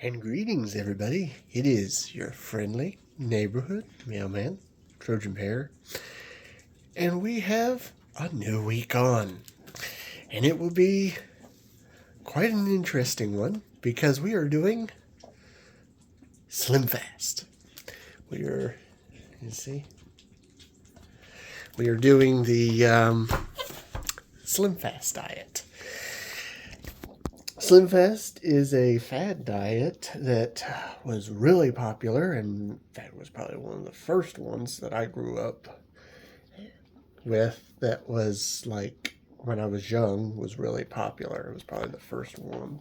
And greetings, everybody. It is your friendly neighborhood mailman, Trojan Pear, and we have a new week on. And it will be quite an interesting one because we are doing Slimfast. We are doing the Slimfast diet. Slimfast is a fad diet that was really popular, and that was probably one of the first ones that I grew up with that was like when I was young was really popular. It was probably the first one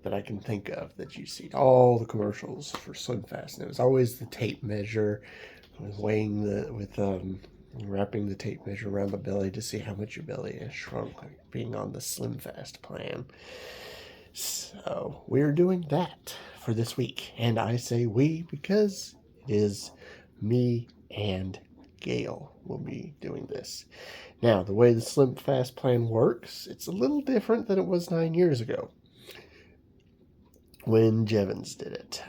that I can think of that you see all the commercials for Slimfast, and it was always the tape measure, wrapping the tape measure around the belly to see how much your belly has shrunk, like being on the Slimfast plan. So we're doing that for this week, and I say we because it is me and Gail will be doing this. Now, the way the Slimfast plan works, it's a little different than it was 9 years ago when Jevons did it.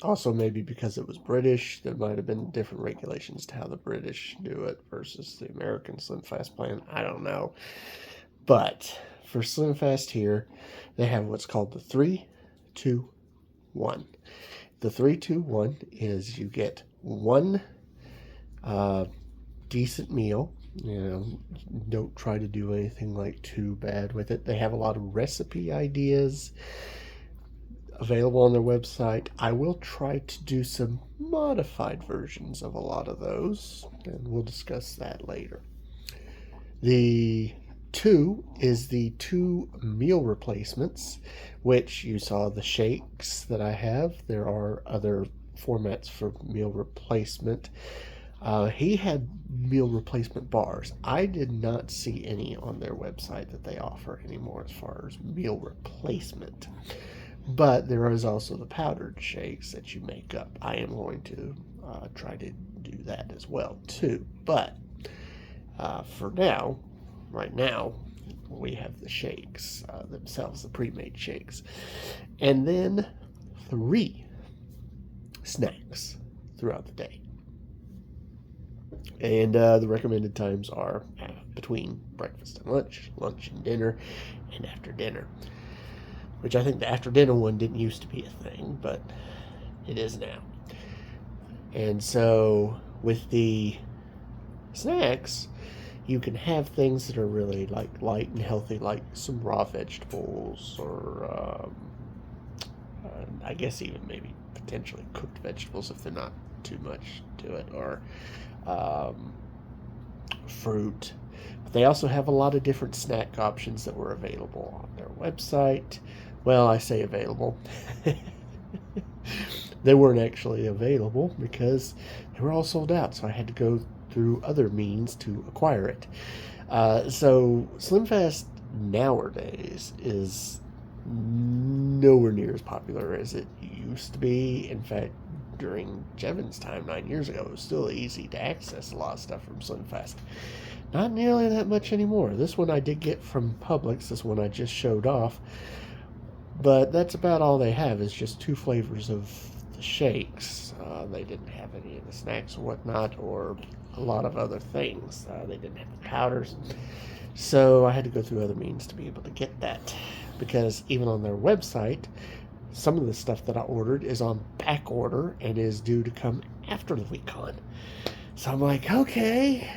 Also, maybe because it was British, there might have been different regulations to how the British do it versus the American Slimfast plan. I don't know. But for Slimfast here, they have what's called the 3-2-1. The 3-2-1 is you get one decent meal. Don't try to do anything like too bad with it. They have a lot of recipe ideas available on their website. I will try to do some modified versions of a lot of those, and we'll discuss that later. The 2 is the 2 meal replacements, which you saw the shakes that I have. There are other formats for meal replacement. He had meal replacement bars. I did not see any on their website that they offer anymore as far as meal replacement. But there is also the powdered shakes that you make up. I am going to try to do that as well too. But for now, right now, we have the shakes themselves, the pre-made shakes. And then 3 snacks throughout the day. And the recommended times are between breakfast and lunch, lunch and dinner, and after dinner. Which I think the after dinner one didn't used to be a thing, but it is now. And so with the snacks, you can have things that are really like light and healthy, like some raw vegetables, or I guess even maybe potentially cooked vegetables if they're not too much to it, or fruit. But they also have a lot of different snack options that were available on their website. Well, I say available. They weren't actually available because they were all sold out, so I had to go through other means to acquire it. So Slimfast nowadays is nowhere near as popular as it used to be. In fact, during Jevon's time 9 years ago, it was still easy to access a lot of stuff from Slimfast. Not nearly that much anymore. This one I did get from Publix, this one I just showed off. But that's about all they have is just 2 flavors of the shakes. They didn't have any of the snacks or whatnot, or a lot of other things. They didn't have the powders. So I had to go through other means to be able to get that. Because even on their website, some of the stuff that I ordered is on back order and is due to come after the week on. So I'm like, okay,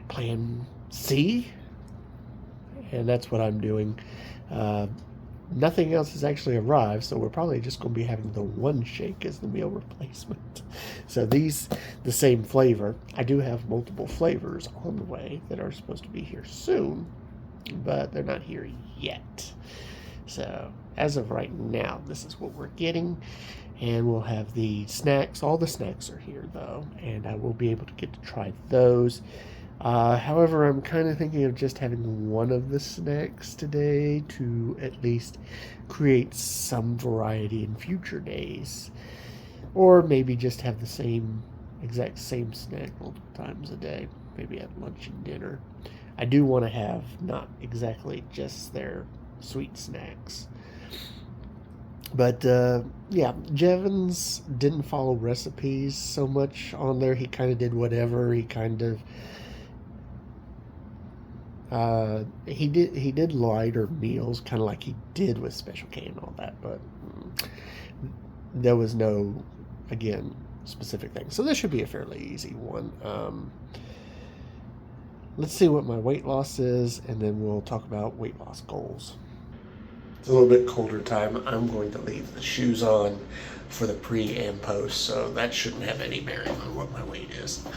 plan C. And that's what I'm doing. Nothing else has actually arrived, so we're probably just going to be having the one shake as the meal replacement. So these, the same flavor. I do have multiple flavors on the way that are supposed to be here soon, but they're not here yet. So as of right now, this is what we're getting, and we'll have the snacks. All the snacks are here, though, and I will be able to get to try those. However, I'm kind of thinking of just having one of the snacks today to at least create some variety in future days. Or maybe just have the exact same snack multiple times a day, maybe at lunch and dinner. I do want to have not exactly just their sweet snacks. But yeah, Jevons didn't follow recipes so much on there. He kind of did whatever. He kind of he did lighter meals, kind of like he did with Special K and all that. But there was no, again, specific thing. So this should be a fairly easy one. Let's see what my weight loss is, and then we'll talk about weight loss goals. It's a little bit colder time. I'm going to leave the shoes on for the pre and post, so that shouldn't have any bearing on what my weight is.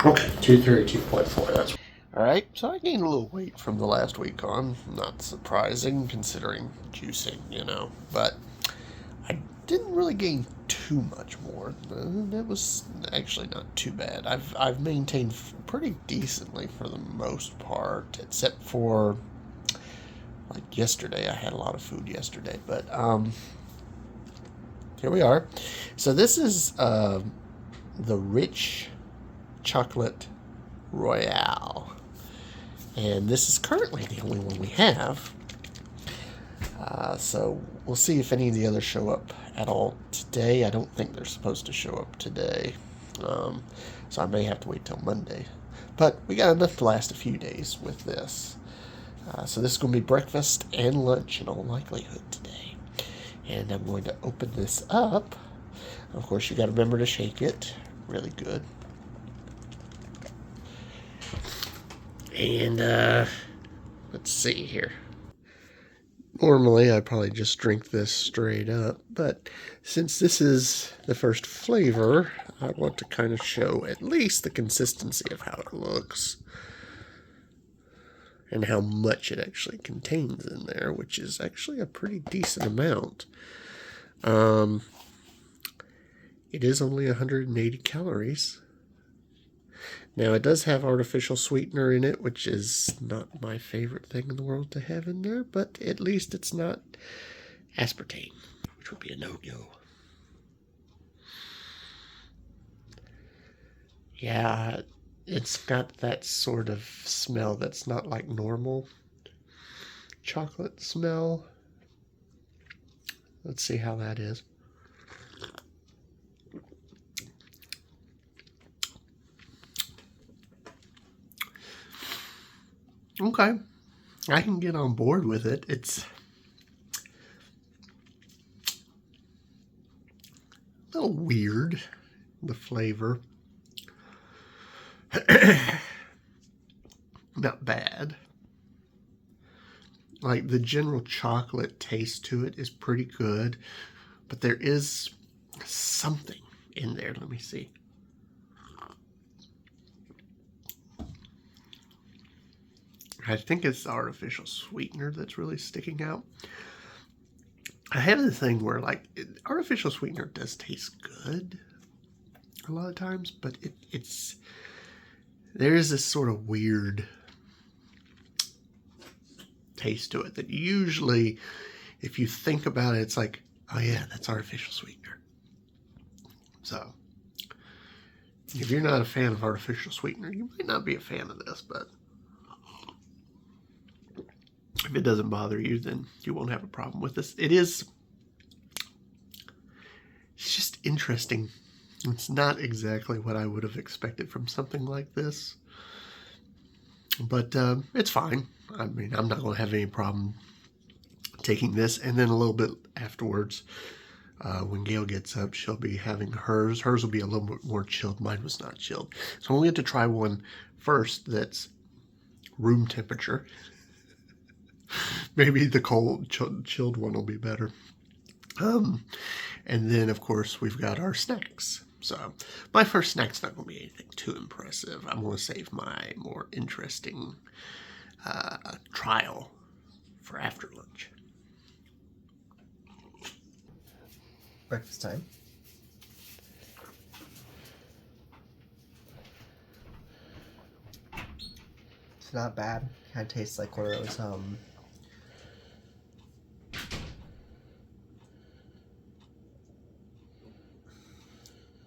Okay, 232.4. That's all right. So I gained a little weight from the last week on. Not surprising considering juicing, But I didn't really gain too much more. That was actually not too bad. I've maintained pretty decently for the most part, except for like yesterday. I had a lot of food yesterday, but here we are. So this is the Rich Chocolate Royale, and this is currently the only one we have. So we'll see if any of the others show up at all today. I don't think they're supposed to show up today, so I may have to wait till Monday. But we got enough to last a few days with this. So this is going to be breakfast and lunch in all likelihood today. And I'm going to open this up. Of course, you got to remember to shake it really good. And let's see here. Normally, I'd probably just drink this straight up, but since this is the first flavor, I want to kind of show at least the consistency of how it looks and how much it actually contains in there, which is actually a pretty decent amount. It is only 180 calories. Now, it does have artificial sweetener in it, which is not my favorite thing in the world to have in there, but at least it's not aspartame, which would be a no-go. Yeah, it's got that sort of smell that's not like normal chocolate smell. Let's see how that is. Okay, I can get on board with it. It's a little weird, the flavor. Not bad. Like, the general chocolate taste to it is pretty good, but there is something in there. Let me see. I think it's the artificial sweetener that's really sticking out. I have the thing where, like, artificial sweetener does taste good a lot of times, but there is this sort of weird taste to it that usually, if you think about it, it's like, oh yeah, that's artificial sweetener. So, if you're not a fan of artificial sweetener, you might not be a fan of this, but if it doesn't bother you, then you won't have a problem with this. It's just interesting. It's not exactly what I would have expected from something like this, but it's fine. I mean, I'm not going to have any problem taking this, and then a little bit afterwards, when Gail gets up, she'll be having hers. Hers will be a little bit more chilled. Mine was not chilled. So I'm going to try one first that's room temperature. Maybe the cold, chilled one will be better. And then, of course, we've got our snacks. So my first snack's not going to be anything too impressive. I'm going to save my more interesting trial for after lunch. Breakfast time. It's not bad. Kind of tastes like one of those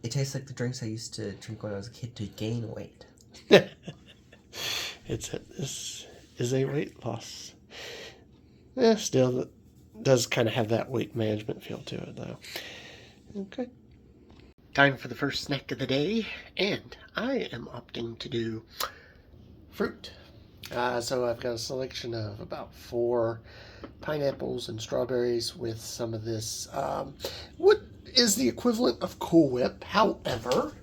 it tastes like the drinks I used to drink when I was a kid to gain weight. This is a weight loss Still, it does kind of have that weight management feel to it, though. Okay. Time for the first snack of the day, and I am opting to do fruit. So I've got a selection of about 4 pineapples and strawberries with some of this, what is the equivalent of Cool Whip. However,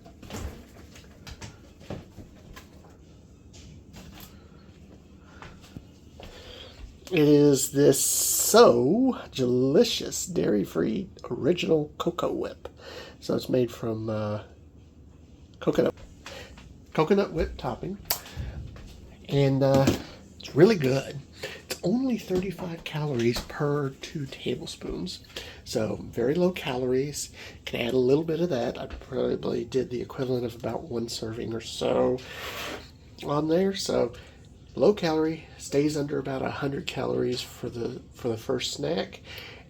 it is this so delicious dairy-free original cocoa whip. So it's made from coconut whip topping, and it's really good. It's only 35 calories per 2 tablespoons, so very low calories. Can add a little bit of that. I probably did the equivalent of about 1 serving or so on there. So low calorie, stays under about 100 calories for the first snack,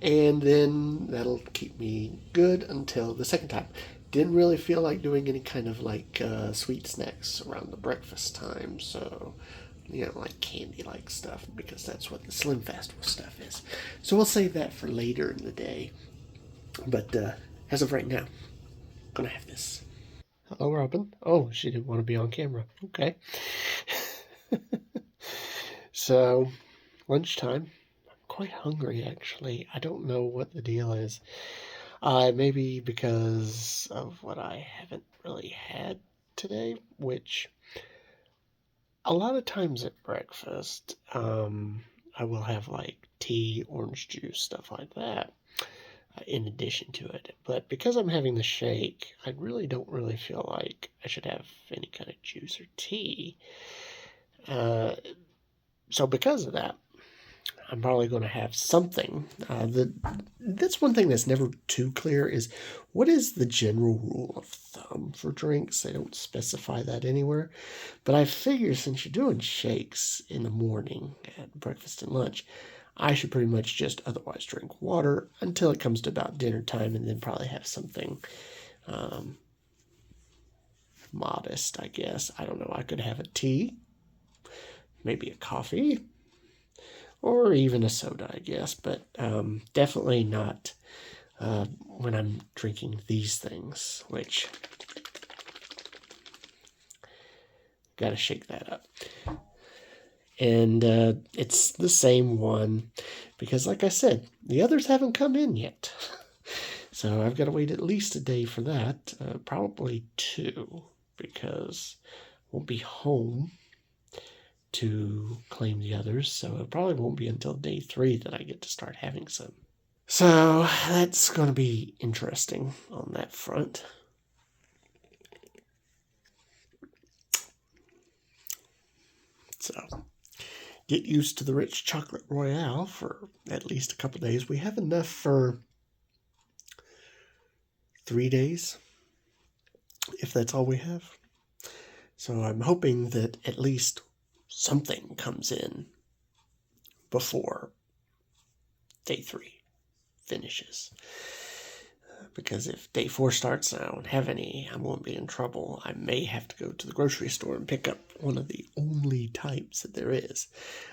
and then that'll keep me good until the second time. Didn't really feel like doing any kind of like sweet snacks around the breakfast time, so like candy like stuff, because that's what the Slimfast stuff is. So we'll save that for later in the day. But as of right now, I'm gonna have this. Hello, Robin. Oh, she didn't want to be on camera. Okay. So, lunchtime. I'm quite hungry, actually. I don't know what the deal is. Maybe because of what I haven't really had today, which a lot of times at breakfast, I will have like tea, orange juice, stuff like that, in addition to it. But because I'm having the shake, I really don't really feel like I should have any kind of juice or tea. So because of that, I'm probably going to have something. That's one thing that's never too clear is what is the general rule of thumb for drinks? They don't specify that anywhere. But I figure since you're doing shakes in the morning at breakfast and lunch, I should pretty much just otherwise drink water until it comes to about dinner time, and then probably have something modest, I guess. I don't know. I could have a tea, maybe a coffee, or even a soda, I guess, but definitely not when I'm drinking these things, which gotta shake that up. And it's the same one because, like I said, the others haven't come in yet. So I've got to wait at least a day for that, probably 2, because I won't be home to claim the others, so it probably won't be until day 3 that I get to start having some. So that's going to be interesting on that front. So get used to the rich chocolate royale for at least a couple days. We have enough for 3 days, if that's all we have. So I'm hoping that at least something comes in before day 3 finishes. Because if day 4 starts and I don't have any, I won't be in trouble. I may have to go to the grocery store and pick up one of the only types that there is.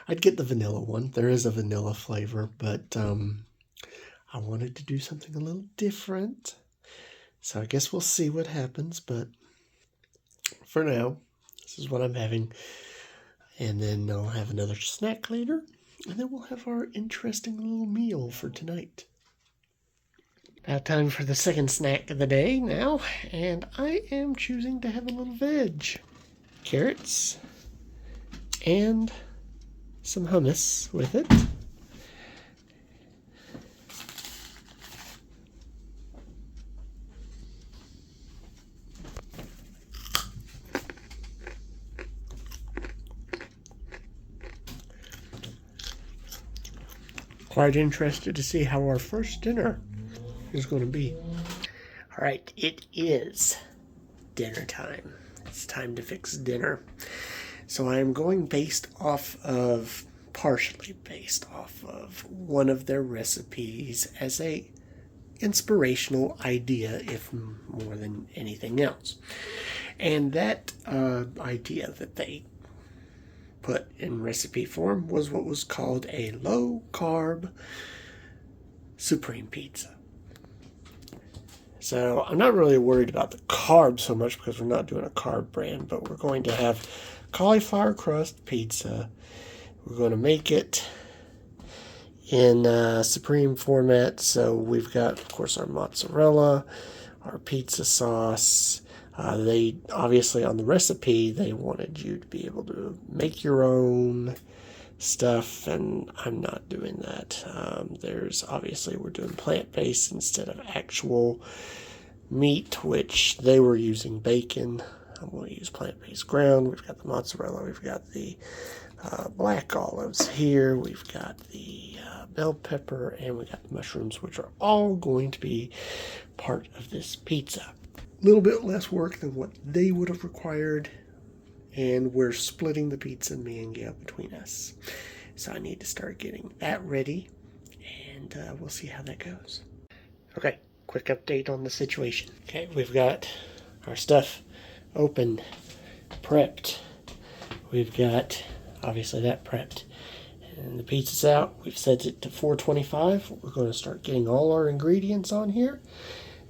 I'd get the vanilla one. There is a vanilla flavor, but I wanted to do something a little different. So I guess we'll see what happens, but for now, this is what I'm having. And then I'll have another snack later, and then we'll have our interesting little meal for tonight. Now time for the second snack of the day now, and I am choosing to have a little veg. Carrots and some hummus with it. Quite interested to see how our first dinner is going to be. All right, it is dinner time. It's time to fix dinner. So I am going partially based off of one of their recipes as a inspirational idea, if more than anything else. And that idea that they put in recipe form was what was called a low-carb supreme pizza. So I'm not really worried about the carbs so much because we're not doing a carb brand, but we're going to have cauliflower crust pizza. We're going to make it in supreme format. So we've got, of course, our mozzarella, our pizza sauce. They obviously on the recipe they wanted you to be able to make your own stuff, and I'm not doing that. There's obviously we're doing plant-based instead of actual meat, which they were using bacon. I'm going to use plant-based ground. We've got the mozzarella, we've got the black olives here, we've got the bell pepper, and we got the mushrooms, which are all going to be part of this pizza. A little bit less work than what they would have required, and we're splitting the pizza, me and Gail, between us. So I need to start getting that ready, and we'll see how that goes. Okay, quick update on the situation. Okay, we've got our stuff opened, prepped. We've got, obviously, that prepped. And the pizza's out. We've set it to 425. We're going to start getting all our ingredients on here,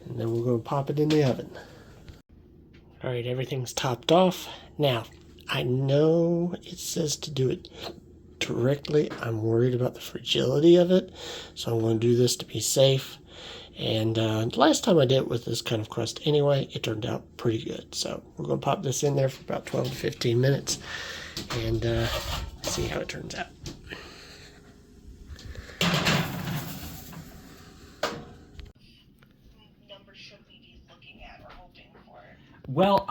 and then we're going to pop it in the oven. All right, everything's topped off. Now, I know it says to do it directly. I'm worried about the fragility of it, so I'm going to do this to be safe. And last time I did it with this kind of crust anyway, it turned out pretty good. So we're going to pop this in there for about 12 to 15 minutes and see how it turns out. Well,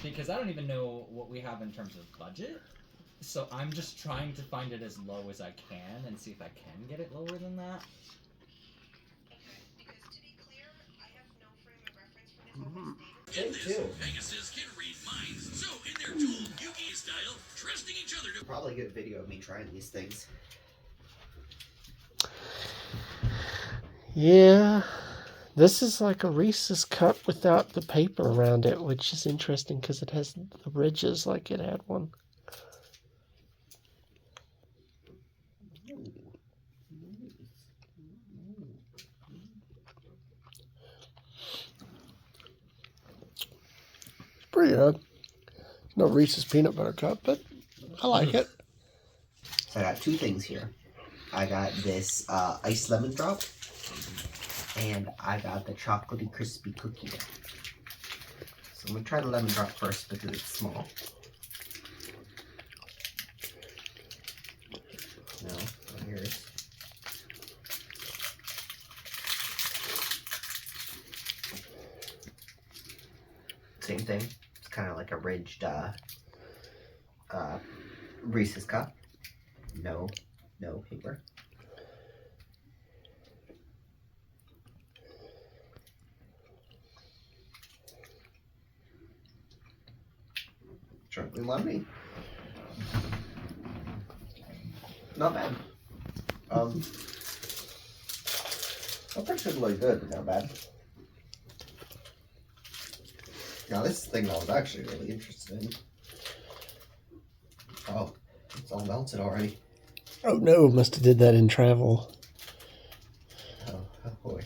because I don't even know what we have in terms of budget, so I'm just trying to find it as low as I can and see if I can get it lower than that. Because to be clear, I have no frame of reference for this. Pegasus can read minds, so in their dual Yu-Gi style, trusting each other to Probably a good video of me trying these things. Yeah, this is like a Reese's cup without the paper around it, which is interesting because it has the ridges like it had one. It's pretty good. No Reese's peanut butter cup, but I like it. So I got two things here. I got this iced lemon drop, and I got the chocolatey crispy cookie. So I'm gonna try the lemon drop first because it's small. No, not yours. Same thing. It's kind of like a ridged Reese's cup. No paper. Chocolate lemony. Not bad. That's actually really good, but not bad. Now this thing I was actually really interested in. Oh, it's all melted already. Oh no, must have did that in travel. Oh boy.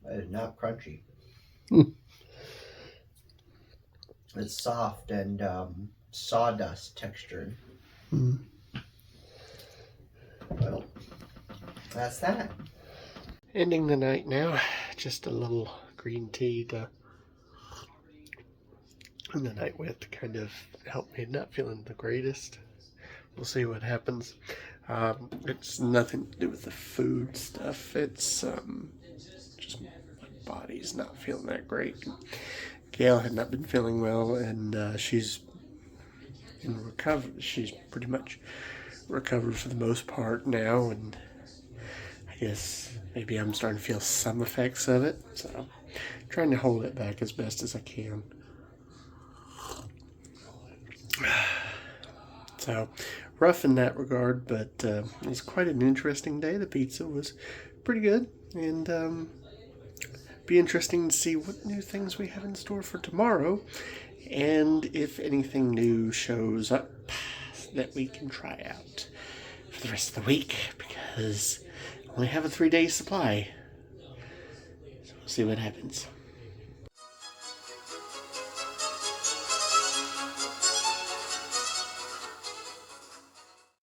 That is not crunchy. It's soft and sawdust textured. Well, that's that. Ending the night now. Just a little green tea to end the night with to kind of help me not feeling the greatest. We'll see what happens. It's nothing to do with the food stuff. It's just my body's not feeling that great. Gail had not been feeling well, and she's in recovery. She's pretty much recovered for the most part now, and I guess maybe I'm starting to feel some effects of it, so trying to hold it back as best as I can. So rough in that regard, but it was quite an interesting day. The pizza was pretty good, and be interesting to see what new things we have in store for tomorrow, and if anything new shows up that we can try out for the rest of the week, because I only have a 3-day supply. So we'll see what happens.